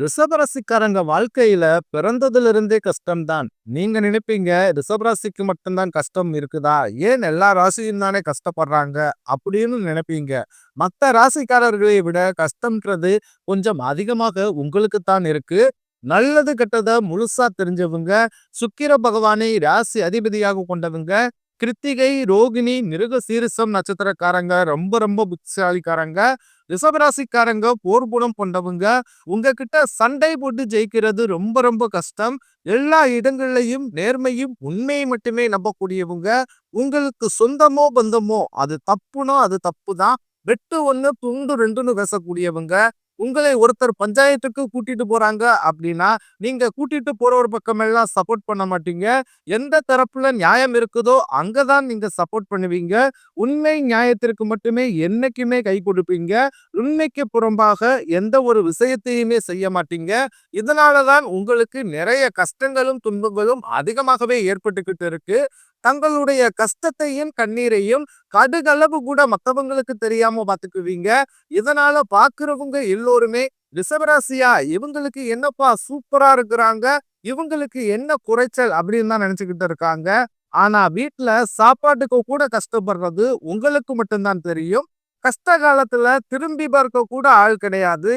ரிஷபராசிக்காரங்க வாழ்க்கையில பிறந்ததுல இருந்தே கஷ்டம்தான். நீங்க நினைப்பீங்க ரிஷபராசிக்கு மட்டும்தான் கஷ்டம் இருக்குதா? ஏன் எல்லா ராசியும் தானே கஷ்டப்படுறாங்க அப்படின்னு நினைப்பீங்க. மத்த ராசிக்காரர்களை விட கஷ்டம்ன்றது கொஞ்சம் அதிகமாக உங்களுக்கு தான் இருக்கு. நல்லது கெட்டத முழுசா தெரிஞ்சவங்க, சுக்கிர பகவானை ராசி அதிபதியாக கொண்டவங்க, கிருத்திகை, ரோகிணி, மிருக சீரிசம் நட்சத்திரக்காரங்க ரொம்ப ரொம்ப புத்திசாலிக்காரங்க. ரிஷபராசிக்காரங்க போர்க்குணம் கொண்டவங்க. உங்ககிட்ட சண்டை போட்டு ஜெயிக்கிறது ரொம்ப ரொம்ப கஷ்டம். எல்லா இடங்கள்லயும் நேர்மையும் உண்மையை மட்டுமே நம்பக்கூடியவங்க. உங்களுக்கு சொந்தமோ பந்தமோ அது தப்புனா அது தப்பு தான். வெட்டு ஒண்ணு துண்டு ரெண்டுன்னு பேசக்கூடியவங்க. உங்களை ஒருத்தர் பஞ்சாயத்துக்கு கூட்டிட்டு போறாங்க அப்படின்னா நீங்க கூட்டிட்டு போற ஒரு பக்கமெல்லாம் சப்போர்ட் பண்ண மாட்டீங்க. எந்த தரப்புல நியாயம் இருக்குதோ அங்கதான் நீங்க சப்போர்ட் பண்ணுவீங்க. உண்மை நியாயத்திற்கு மட்டுமே என்னைக்குமே கை கொடுப்பீங்க. உண்மைக்கு புறம்பாக எந்த ஒரு விஷயத்தையுமே செய்ய மாட்டீங்க. இதனாலதான் உங்களுக்கு நிறைய கஷ்டங்களும் துன்பங்களும் அதிகமாகவே ஏற்பட்டுக்கிட்டு இருக்கு. தங்களுடைய கஷ்டத்தையும் கண்ணீரையும் கடுகளவு கூட மத்தவங்களுக்கு தெரியாம பாத்துக்குவீங்க. இதனால பாக்குறவங்க எல்லோருமே ரிஷபராசியா இவங்களுக்கு என்னப்பா சூப்பரா இருக்கிறாங்க, இவங்களுக்கு என்ன குறைச்சல் அப்படின்னு தான் நினைச்சுக்கிட்டு இருக்காங்க. ஆனா வீட்டுல சாப்பாட்டுக்கு கூட கஷ்டப்படுறது உங்களுக்கு மட்டும்தான் தெரியும். கஷ்ட காலத்துல திரும்பி பார்க்க கூட ஆள் கிடையாது.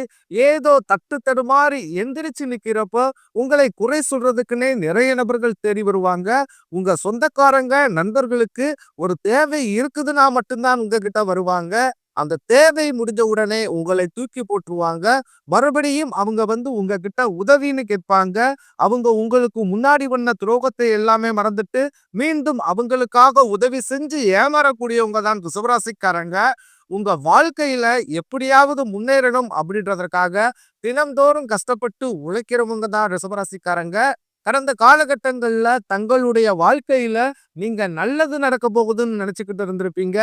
ஏதோ தட்டு தடுமாறி எந்திரிச்சு நிக்கிறப்ப உங்களை குறை சொல்றதுக்குன்னே நிறைய நபர்கள் தேடி வருவாங்க. உங்க சொந்தக்காரங்க நண்பர்களுக்கு ஒரு தேவை இருக்குதுன்னா மட்டும்தான் உங்ககிட்ட வருவாங்க. அந்த தேவை முடிஞ்ச உடனே உங்களை தூக்கி போட்டுருவாங்க. மறுபடியும் அவங்க வந்து உங்ககிட்ட உதவின்னு கேட்பாங்க. அவங்க உங்களுக்கு முன்னாடி பண்ண துரோகத்தை எல்லாமே மறந்துட்டு மீண்டும் அவங்களுக்காக உதவி செஞ்சு ஏமாறக்கூடியவங்க தான் ரிஷபராசிக்காரங்க. உங்க வாழ்க்கையில எப்படியாவது முன்னேறணும் அப்படின்றதற்காக தினம்தோறும் கஷ்டப்பட்டு உழைக்கிறவங்க தான் ரிஷபராசிக்காரங்க. கடந்த காலகட்டங்கள்ல தங்களுடைய வாழ்க்கையில நீங்க நல்லது நடக்க போகுதுன்னு நினைச்சுக்கிட்டு இருந்திருப்பீங்க.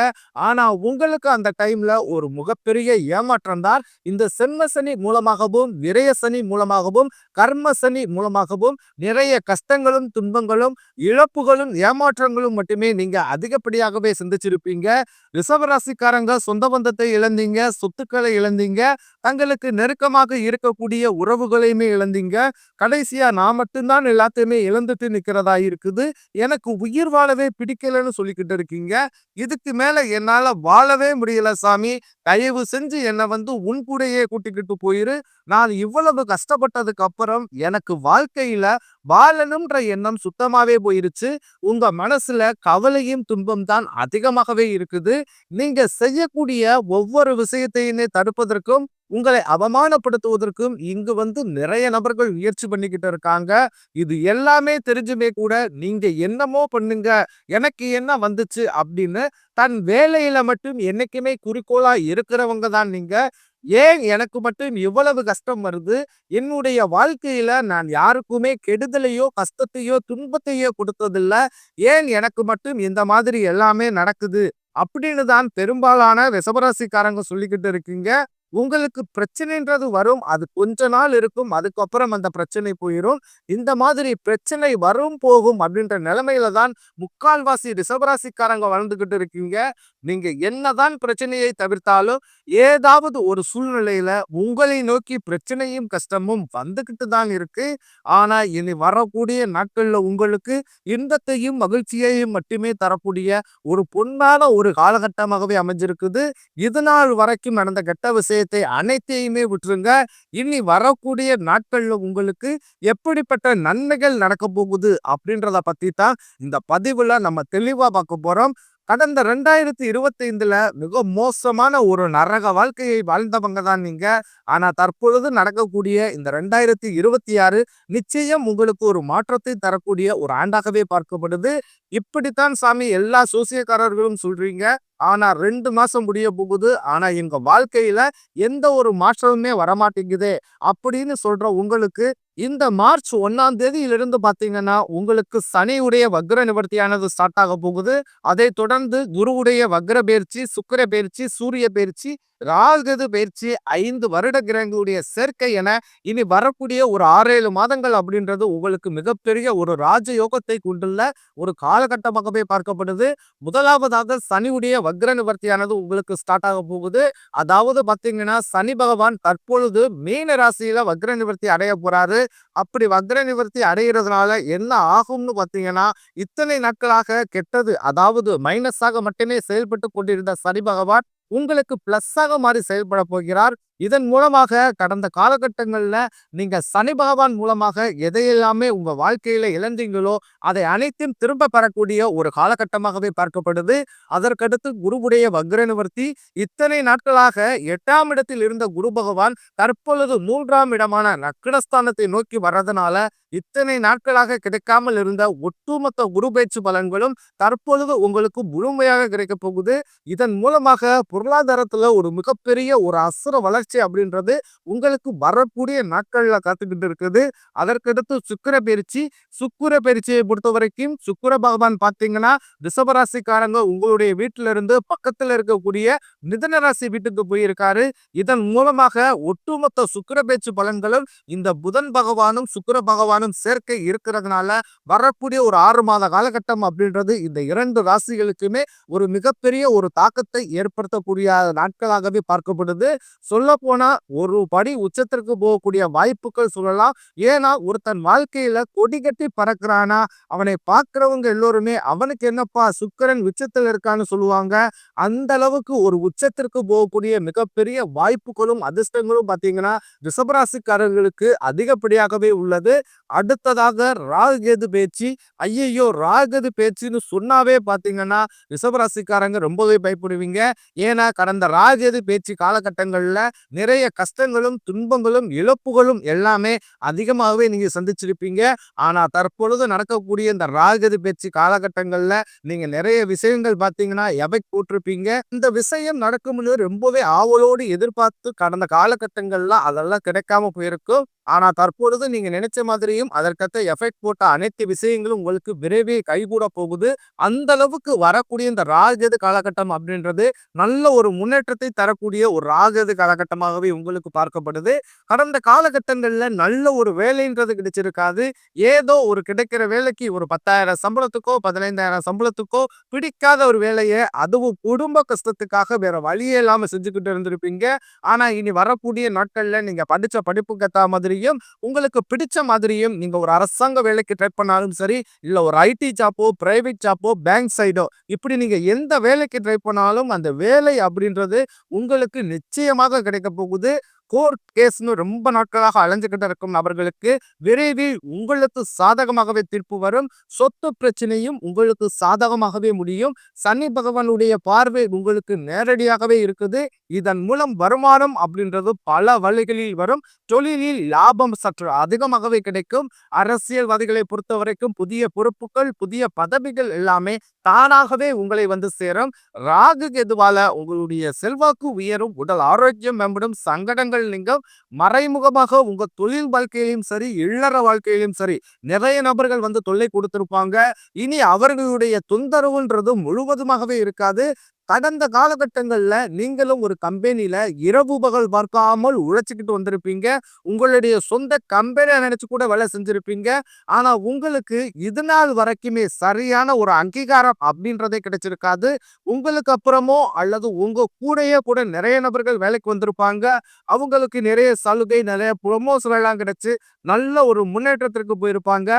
ஆனா உங்களுக்கு அந்த டைம்ல ஒரு முகப்பெரிய ஏமாற்றம் தான் இந்த சென்ம சனி மூலமாகவும், விரய சனி மூலமாகவும், கர்ம சனி மூலமாகவும் நிறைய கஷ்டங்களும், துன்பங்களும், இழப்புகளும், ஏமாற்றங்களும் மட்டுமே நீங்க அதிகப்படியாகவே சிந்திச்சிருப்பீங்க. ரிஷபராசிக்காரங்க சொந்த பந்தத்தை இழந்தீங்க, சொத்துக்களை இழந்தீங்க, தங்களுக்கு நெருக்கமாக இருக்கக்கூடிய உறவுகளையுமே இழந்தீங்க. கடைசியா நான் மட்டும்தான் எல்லாத்தையுமே இழந்துட்டு நிக்கிறதா இருக்குது. எனக்கு உயிர் வாழவே பிடிக்கலன்னு சொல்லிக்கிட்டு இருக்கீங்க. இதுக்கு மேல என்னால வாழவே முடியல சாமி. தயவு செஞ்சு என்னை வந்து உன் கூடயே கூட்டிக்கிட்டு போயிரு. நான் இவ்வளவு கஷ்டப்பட்டதுக்கு அப்புறம் எனக்கு வாழ்க்கையில வாழணும்ன்ற எண்ணம் சுத்தமாவே போயிருச்சு. உங்க மனசுல கவலையும் துன்பம் தான் அதிகமாகவே இருக்குது. நீங்க செய்யக்கூடிய ஒவ்வொரு விஷயத்தையுமே தடுப்பதற்கும், உங்களை அவமானப்படுத்துவதற்கும் இங்கு வந்து நிறைய நபர்கள் முயற்சி பண்ணிக்கிட்டு இருக்காங்க. இது எல்லாமே தெரிஞ்சுமே கூட நீங்க என்னமோ பண்ணுங்க, எனக்கு என்ன வந்துச்சு அப்படின்னு தன் வேலையில மட்டும் என்னைக்குமே குறிக்கோளா இருக்கிறவங்க தான் நீங்க. ஏன் எனக்கு மட்டும் இவ்வளவு கஷ்டம் வருது? என்னுடைய வாழ்க்கையில நான் யாருக்குமே கெடுதலையோ, கஷ்டத்தையோ, துன்பத்தையோ கொடுத்ததில்ல. ஏன் எனக்கு மட்டும் இந்த மாதிரி எல்லாமே நடக்குது? அப்படின்னு தான் பெரும்பாலான ரிஷபராசிக்காரங்க சொல்லிக்கிட்டு இருக்கீங்க. உங்களுக்கு பிரச்சனைன்றது வரும். அது கொஞ்ச நாள் இருக்கும். அதுக்கப்புறம் அந்த பிரச்சனை போயிரும். இந்த மாதிரி பிரச்சனை வரும், போகும் அப்படின்ற நிலைமையில தான் முக்கால்வாசி ரிஷபராசிக்காரங்க வாழ்ந்துகிட்டு இருக்கீங்க. நீங்க என்னதான் பிரச்சனையை தவிர்த்தாலும், ஏதாவது ஒரு சூழ்நிலையில உங்களை நோக்கி பிரச்சனையும், கஷ்டமும் வந்துகிட்டு தான் இருக்கு. ஆனா இனி வரக்கூடிய நாட்கள்ல உங்களுக்கு இன்பத்தையும், மகிழ்ச்சியையும் மட்டுமே தரக்கூடிய ஒரு பொன்னான ஒரு காலகட்டமாகவே அமைஞ்சிருக்குது. இது நாள் வரைக்கும் நடந்த கெட்ட விஷயத்தை அனைத்தையுமே விட்டுருங்க. இனி வரக்கூடிய நாட்கள்ல உங்களுக்கு எப்படிப்பட்ட நன்மைகள் நடக்க போகுது அப்படின்றத பத்தி தான் இந்த பதிவுல நம்ம தெளிவா பார்க்க போறோம். கடந்த 2025ல மிக மோசமான ஒரு நரக வாழ்க்கையை வாழ்ந்தவங்க தான் நீங்க. ஆனா தற்பொழுது நடக்கக்கூடிய இந்த 2026 நிச்சயம் உங்களுக்கு ஒரு மாற்றத்தை தரக்கூடிய ஒரு ஆண்டாகவே பார்க்கப்படுது. இப்படித்தான் சாமி எல்லா சோசியக்காரர்களும் சொல்றீங்க. ஆனா 2 மாசம் முடிய போகுது. ஆனா எங்க வாழ்க்கையில எந்த ஒரு மாற்றமுமே வரமாட்டேங்குதே அப்படின்னு சொல்ற உங்களுக்கு இந்த மார்ச் 1ஆம் தேதியிலிருந்து பார்த்தீங்கன்னா, உங்களுக்கு சனியுடைய வக்ர நிவர்த்தியானது ஸ்டார்ட் ஆக போகுது. அதைத் தொடர்ந்து குருவுடைய வக்ர பெயர்ச்சி, சுக்கிர பெயர்ச்சி, சூரிய பெயர்ச்சி, ராகு பெயர்ச்சி 5 வருட கிரகங்களுடைய சேர்க்கை என இனி வரக்கூடிய ஒரு 6, 7 மாதங்கள் அப்படின்றது உங்களுக்கு மிகப்பெரிய ஒரு ராஜயோகத்தை கொண்டுள்ள ஒரு காலகட்டமாகவே பார்க்கப்படுது. முதலாவதாக சனியுடைய வக்ர நிவர்த்தியானது உங்களுக்கு ஸ்டார்ட் ஆக போகுது. அதாவது பார்த்தீங்கன்னா, சனி பகவான் தற்பொழுது மீன ராசியில வக்ர நிவர்த்தி அடைய போறாரு. அப்படி வக்ர நிவர்த்தி அடைகிறதுனால என்ன ஆகும்னு பார்த்தீங்கன்னா, இத்தனை நாட்களாக கெட்டது அதாவது மைனஸாக மட்டுமே செயல்பட்டு கொண்டிருந்த சனி பகவான் உங்களுக்கு பிளஸ்ஸாக மாறி செயல்பட போகிறார். இதன் மூலமாக கடந்த காலகட்டங்கள்ல நீங்க சனி பகவான் மூலமாக எதையெல்லாமே உங்க வாழ்க்கையில இழந்தீங்களோ அதை அனைத்தும் திரும்ப பெறக்கூடிய ஒரு காலகட்டமாகவே பார்க்கப்படுது. அதற்கடுத்து குருவுடைய வக்ர நிவர்த்தி இத்தனை நாட்களாக 8ஆம் இடத்தில் இருந்த குரு பகவான் தற்பொழுது 3ஆம் இடமான லக்னஸ்தானத்தை நோக்கி வர்றதுனால இத்தனை நாட்களாக கிடைக்காமல் இருந்த ஒட்டுமொத்த குரு பயிற்சி பலன்களும் தற்பொழுது உங்களுக்கு முழுமையாக கிடைக்க போகுது. இதன் மூலமாக பொருளாதாரத்துல ஒரு மிகப்பெரிய ஒரு அசுர வளர்ச்சி அப்படின்றது உங்களுக்கு வரக்கூடிய நாட்கள்ல காத்துக்கிட்டு இருக்குது. அதற்கடுத்து சுக்கிர பயிற்சியை பொறுத்த வரைக்கும் சுக்கிர பகவான் பார்த்தீங்கன்னா ரிஷபராசிக்காரங்க உங்களுடைய வீட்டில இருந்து பக்கத்துல இருக்கக்கூடிய மிதுன ராசி வீட்டுக்கு போயிருக்காரு. இதன் மூலமாக ஒட்டுமொத்த சுக்கிர பயிற்சி பலன்களும் இந்த புதன் பகவானும் சுக்கிர பகவானும் சேர்க்கை இருக்கிறதுனால வரக்கூடிய ஒரு 6 மாத காலகட்டம் அப்படின்றது இந்த 2 ராசிகளுக்குமே ஒரு மிகப்பெரிய ஒரு தாக்கத்தை ஏற்படுத்தக்கூடிய நாட்களாகவே பார்க்கப்படுது. சொல்ல போனா ஒரு படி உச்சத்திற்கு போகக்கூடிய வாய்ப்புகள் சொல்லலாம். ஏன்னா ஒருத்தன் வாழ்க்கையில கொடி கட்டி பறக்கிறானா அவனை பார்க்கிறவங்க எல்லோருமே அவனுக்கு என்னப்பா சுக்கிரன் உச்சத்தில் இருக்கான்னு சொல்லுவாங்க. அந்த அளவுக்கு ஒரு உச்சத்திற்கு போகக்கூடிய மிகப்பெரிய வாய்ப்புகளும் அதிர்ஷ்டங்களும் பார்த்தீங்கன்னா ரிஷபராசிக்காரர்களுக்கு அதிகப்படியாகவே உள்ளது. அடுத்ததாக ராகு பேச்சு. ஐயையோ ராகு பேச்சுன்னு சொன்னாவே பார்த்தீங்கன்னா ரிஷபராசிக்காரங்க ரொம்பவே பயப்படுவீங்க. ஏன்னா கடந்த ராகு பேச்சு காலகட்டங்கள்ல நிறைய கஷ்டங்களும் துன்பங்களும் இழப்புகளும் எல்லாமே அதிகமாகவே நீங்க சந்திச்சிருப்பீங்க. ஆனா தற்பொழுது நடக்கக்கூடிய இந்த ராகு பேச்சு காலகட்டங்கள்ல நீங்க நிறைய விஷயங்கள் பார்த்தீங்கன்னா எவை போட்டிருப்பீங்க. இந்த விஷயம் நடக்கும்னு ரொம்பவே ஆவலோடு எதிர்பார்த்து கடந்த காலகட்டங்கள்ல அதெல்லாம் கிடைக்காம போயிருக்கும். ஆனா தற்பொழுது நீங்க நினைச்ச மாதிரியும் அதற்கத்த எஃபெக்ட் போட்ட அனைத்து விஷயங்களும் உங்களுக்கு விரைவில் கைகூட போகுது. அந்த அளவுக்கு வரக்கூடிய இந்த ராகு காலகட்டம் அப்படின்றது நல்ல ஒரு முன்னேற்றத்தை தரக்கூடிய ஒரு ராகு காலகட்டமாகவே உங்களுக்கு பார்க்கப்படுது. கடந்த காலகட்டங்கள்ல நல்ல ஒரு வேலைன்றது கிடைச்சிருக்காது. ஏதோ ஒரு கிடைக்கிற வேலைக்கு ஒரு 10,000 சம்பளத்துக்கோ 15,000 சம்பளத்துக்கோ பிடிக்காத ஒரு வேலையை அதுவும் குடும்ப கஷ்டத்துக்காக வேற வழியே இல்லாம செஞ்சுக்கிட்டு இருந்திருப்பீங்க. ஆனா இனி வரக்கூடிய நாட்கள்ல நீங்க படிச்ச படிப்புக்கு ஏத்த மாதிரியும் உங்களுக்கு பிடிச்ச மாதிரியும் நீங்க ஒரு அரசாங்க வேலைக்கு ட்ரை பண்ணாலும் சரி, இல்ல ஒரு ஐடி ஜாப்போ பிரைவேட் ஜாப்போ பேங்க் சைடோ இப்படி நீங்க எந்த வேலைக்கு ட்ரை பண்ணாலும் அந்த வேலை அப்படின்றது உங்களுக்கு நிச்சயமாக கிடைக்க போகுது. கோர்ட் கேஸ்னு ரொம்ப நாட்களாக அலைஞ்சுகிட்டு இருக்கும் நபர்களுக்கு விரைவில் உங்களுக்கு சாதகமாகவே தீர்ப்பு வரும். சொத்து பிரச்சனையும் உங்களுக்கு சாதகமாகவே முடியும். சனி பகவானுடைய பார்வை உங்களுக்கு நேரடியாகவே இருக்குது. இதன் மூலம் வருமானம் அப்படின்றது பல வழிகளில் வரும். தொழிலில் லாபம் சற்று அதிகமாகவே கிடைக்கும். அரசியல்வாதிகளை பொறுத்த வரைக்கும் புதிய பொறுப்புகள் புதிய பதவிகள் எல்லாமே தானாகவே உங்களை வந்து சேரும். ராகு கேதுவால உங்களுடைய செல்வாக்கு உயரும், உடல் ஆரோக்கியம் மேம்படும், சங்கடங்கள் நீங்கும். மறைமுகமாக உங்க தொழில் வாழ்க்கையிலும் சரி இல்லற வாழ்க்கையிலும் சரி நிறைய நபர்கள் வந்து தொல்லை கொடுத்திருப்பாங்க. இனி அவர்களுடைய தொந்தரவுன்றது முழுவதுமாகவே இருக்காது. கடந்த காலகட்டங்கள்ல நீங்களும் ஒரு கம்பெனில இரவு பகல் பார்க்காமல் உழைச்சிக்கிட்டு வந்திருப்பீங்க. உங்களுடைய சொந்த கம்பெனியை நினைச்சு கூட வேலை செஞ்சிருப்பீங்க. ஆனா உங்களுக்கு இது நாள் வரைக்குமே சரியான ஒரு அங்கீகாரம் அப்படின்றதே கிடைச்சிருக்காது. உங்களுக்கு அப்புறமோ அல்லது உங்க கூடயே கூட நிறைய நபர்கள் வேலைக்கு வந்திருப்பாங்க. அவங்களுக்கு நிறைய சலுகை நிறைய ப்ரொமோஷன் எல்லாம் கிடைச்சு நல்ல ஒரு முன்னேற்றத்திற்கு போயிருப்பாங்க.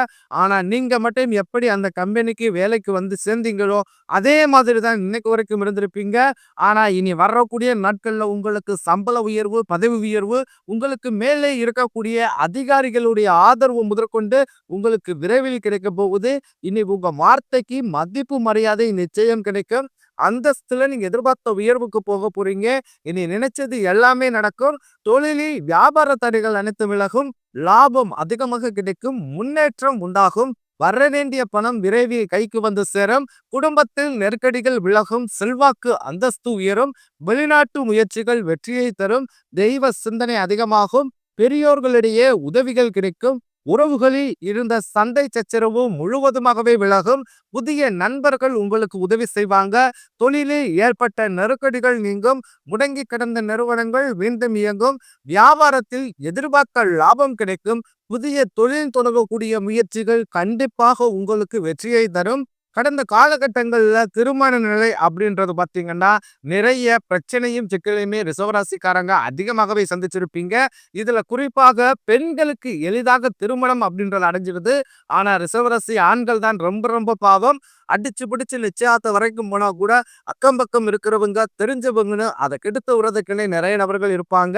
ஆனா நீங்க மட்டும் எப்படி அந்த கம்பெனிக்கு வேலைக்கு வந்து சேர்ந்தீங்களோ அதே மாதிரி தான் இன்னைக்கு வரைக்கும் இருந்திருப்பீங்க. ஆனா இனி வரக்கூடிய நாட்கள்ல உங்களுக்கு சம்பள உயர்வு பதவி உயர்வு உங்களுக்கு மேலே இருக்கக்கூடிய அதிகாரிகளுடைய ஆதரவு முதற்கொண்டு உங்களுக்கு விரைவில் கிடைக்க போகுது. இனி உங்க வார்த்தைக்கு மதிப்பு மரியாதை நிச்சயம் கிடைக்கும். அந்தஸ்துல நீங்க எதிர்பார்த்த உயர்வுக்கு போக போறீங்க. இனி நினைச்சது எல்லாமே நடக்கும். தொழிலில் வியாபார தடைகள் அனைத்து விலகும். லாபம் அதிகமாக கிடைக்கும். முன்னேற்றம் உண்டாகும். வர வேண்டிய பணம் விரைவில் கைக்கு வந்து சேரும். குடும்பத்தில் நெருக்கடிகள் விலகும். செல்வாக்கு அந்தஸ்து உயரும். வெளிநாட்டு முயற்சிகள் வெற்றியை தரும். தெய்வ சிந்தனை அதிகமாகும். பெரியோர்களிடையே உதவிகள் கிடைக்கும். உறவுகளில் இருந்த சண்டை சச்சரவு முழுவதுமாகவே விலகும். புதிய நண்பர்கள் உங்களுக்கு உதவி செய்வாங்க. தொழிலில் ஏற்பட்ட நெருக்கடிகள் நீங்கும். முடங்கி கிடந்த நிறுவனங்கள் மீண்டும் இயங்கும். வியாபாரத்தில் எதிர்பார்த்த லாபம் கிடைக்கும். புதிய தொழில் தொடங்கக்கூடிய முயற்சிகள் கண்டிப்பாக உங்களுக்கு வெற்றியை தரும். கடந்த காலகட்டங்கள்ல திருமண நிலை அப்படின்றது பார்த்தீங்கன்னா, நிறைய பிரச்சனையும் சிக்கலையுமே ரிஷபராசிக்காரங்க அதிகமாகவே சந்திச்சிருப்பீங்க. இதுல குறிப்பாக பெண்களுக்கு எளிதாக திருமணம் அப்படின்றது அடைஞ்சிருது. ஆனா ரிஷபராசி ஆண்கள் தான் ரொம்ப ரொம்ப பாவம். அடிச்சு பிடிச்சு நிச்சயார்த்தம் வரைக்கும் போனா கூட அக்கம் பக்கம் இருக்கிறவங்க தெரிஞ்சவங்கன்னு அதை கெடுத்து விடுறதுக்குன்னே நிறைய நபர்கள் இருப்பாங்க.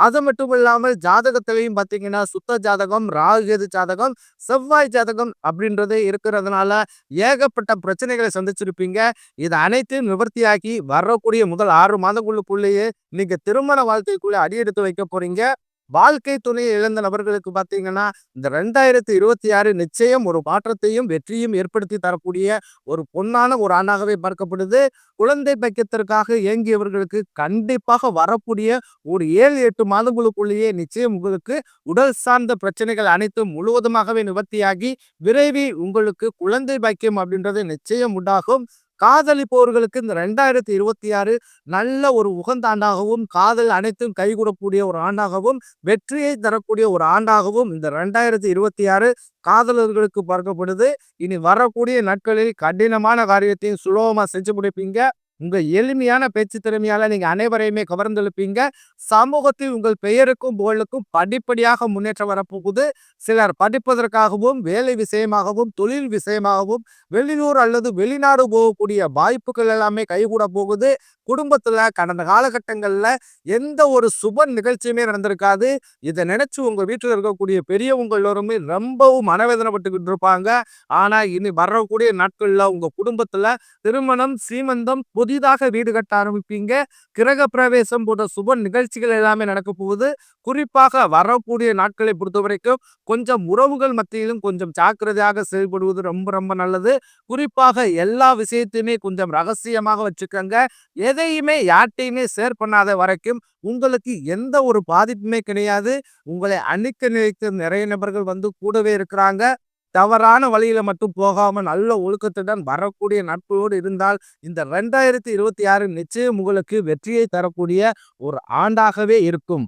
அது மட்டும் இல்லாமல் ஜாதகத்திலையும் பார்த்தீங்கன்னா சுத்த ஜாதகம், ராகு கேது ஜாதகம், செவ்வாய் ஜாதகம் அப்படின்றதே இருக்கிறதுனால ஏகப்பட்ட பிரச்சனைகளை சந்திச்சிருப்பீங்க. இது அனைத்தையும் நிவர்த்தியாக்கி வரக்கூடிய முதல் 6 மாதங்களுக்குள்ளேயே நீங்க திருமண வாழ்க்கைக்குள்ள அடியெடுத்து வைக்க போறீங்க. வாழ்க்கை துணையை இழந்த நபர்களுக்கு பார்த்தீங்கன்னா, இந்த 2026 நிச்சயம் ஒரு மாற்றத்தையும் வெற்றியும் ஏற்படுத்தி தரக்கூடிய ஒரு பொன்னான ஒரு ஆண்டாகவே பார்க்கப்படுது. குழந்தை பாக்கியத்திற்காக ஏங்கியவர்களுக்கு கண்டிப்பாக வரக்கூடிய ஒரு 7, 8 மாதங்களுக்குள்ளேயே நிச்சயம் உங்களுக்கு உடல் சார்ந்த பிரச்சனைகள் அனைத்தும் முழுவதுமாகவே நிவர்த்தியாகி விரைவில் உங்களுக்கு குழந்தை பாக்கியம் அப்படின்றது நிச்சயம் உண்டாகும். காதலிப்பவர்களுக்கு இந்த 2026 நல்ல ஒரு உகந்த ஆண்டாகவும், காதல் அனைத்தும் கைகூடக்கூடிய ஒரு ஆண்டாகவும், வெற்றியை தரக்கூடிய ஒரு ஆண்டாகவும் இந்த 2026 காதலர்களுக்கு பார்க்கப்படுது. இனி வரக்கூடிய நாட்களில் கடினமான காரியத்தையும் சுலபமா செஞ்சு முடிப்பீங்க. உங்க எளிமையான பேச்சு திறமையால நீங்க அனைவரையுமே கவர்ந்தெழுப்பீங்க. சமூகத்தில் உங்கள் பெயருக்கும் புகழுக்கும் படிப்படியாக முன்னேற்றம் வரப்போகுது. சிலர் படிப்பதற்காகவும், வேலை விஷயமாகவும், தொழில் விஷயமாகவும் வெளியூர் அல்லது வெளிநாடு போகக்கூடிய வாய்ப்புகள் எல்லாமே கைகூட போகுது. குடும்பத்துல கடந்த காலகட்டங்கள்ல எந்த ஒரு சுப நிகழ்ச்சியுமே நடந்திருக்காது. இதை நினைச்சு உங்க வீட்டுல இருக்கக்கூடிய பெரியவங்க எல்லோருமே ரொம்பவும் மனவேதனைப்பட்டுக்கிட்டு இருப்பாங்க. ஆனா இனி வரக்கூடிய நாட்கள்ல உங்க குடும்பத்துல திருமணம், சீமந்தம், புதிதாக வீடு கட்ட ஆரம்பிப்பீங்க. கிரக பிரவேசம் போன்ற சுப நிகழ்ச்சிகள் எல்லாமே நடக்க போகுது. குறிப்பாக வரக்கூடிய நாட்களை பொறுத்த வரைக்கும் கொஞ்சம் உறவுகள் மத்தியிலும் கொஞ்சம் ஜாக்கிரதையாக செயல்படுவது ரொம்ப ரொம்ப நல்லது. குறிப்பாக எல்லா விஷயத்தையுமே கொஞ்சம் ரகசியமாக வச்சுக்கோங்க. எதையுமே யார்ட்டையுமே ஷேர் பண்ணாத வரைக்கும் உங்களுக்கு எந்த ஒரு பாதிப்புமே கிடையாது. உங்களை அழிக்க நினைத்த நிறைய நபர்கள் வந்து கூடவே இருக்கிறாங்க. தவறான வழியில மட்டும் போகாம நல்ல ஒழுக்கத்துடன் வரக்கூடிய நட்போடு இருந்தால் இந்த 2026 நிச்சயம் உங்களுக்கு வெற்றியை தரக்கூடிய ஒரு ஆண்டாகவே இருக்கும்.